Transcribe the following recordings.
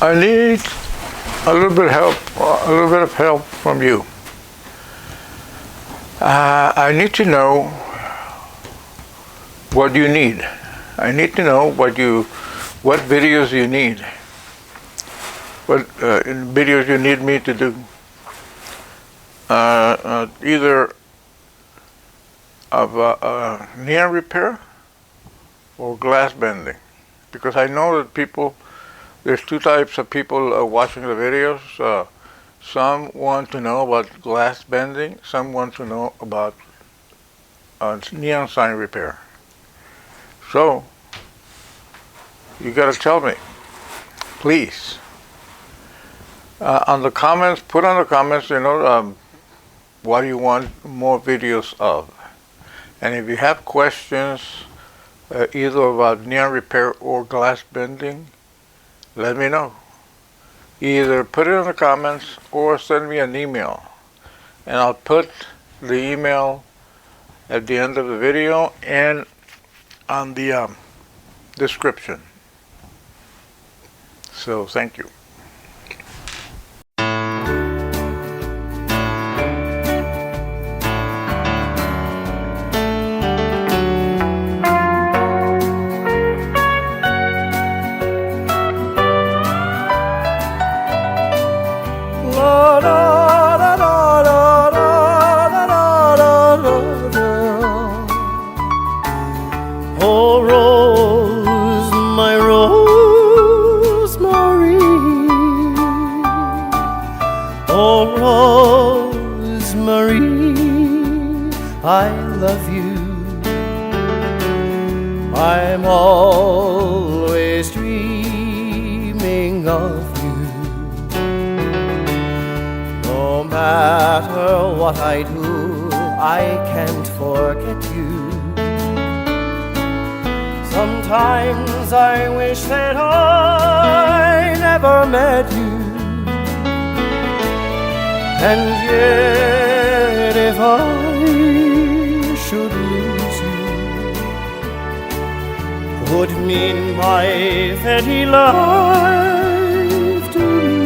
I need a little bit of help from you. I need to know what you need. I need to know what videos you need. What videos you need me to do. Either of neon repair or glass bending, because I know that there's two types of people watching the videos. Some want to know about glass bending. Some want to know about neon sign repair. So you got to tell me, please. On the comments, put on the comments, what do you want more videos of? And if you have questions, either about neon repair or glass bending, let me know. Either put it in the comments or send me an email. And I'll put the email at the end of the video and on the description. So thank you. Oh, Rose, my Rosemary. Oh, Rosemary, I love you. I'm always dreaming of you. No matter what I do, I can't forget you. Sometimes I wish that I never met you. And yet if I should lose you, would mean my very life to me.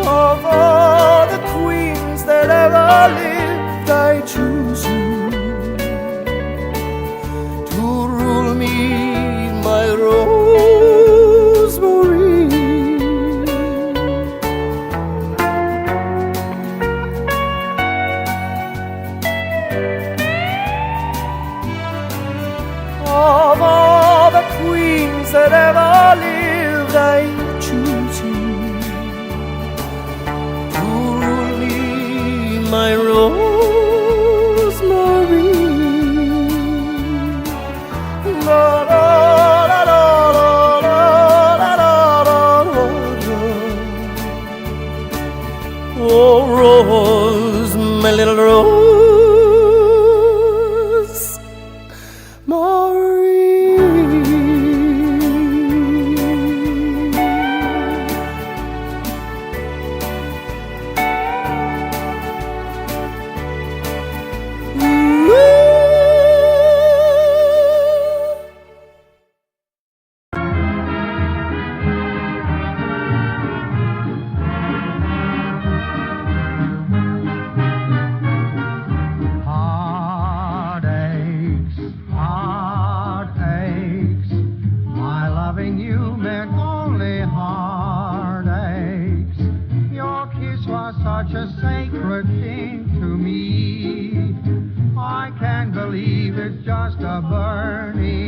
Of all the queens that ever lived, I choose you to rule me, my Rosemary. Of all the queens that ever lived, I choose you to rule me, my Rosemary. Oh, Rose, my little Rose, Marie. Heartaches, heartaches, my loving you meant only heartaches. Your kiss was such a sacred thing to me. I can't believe it's just a burning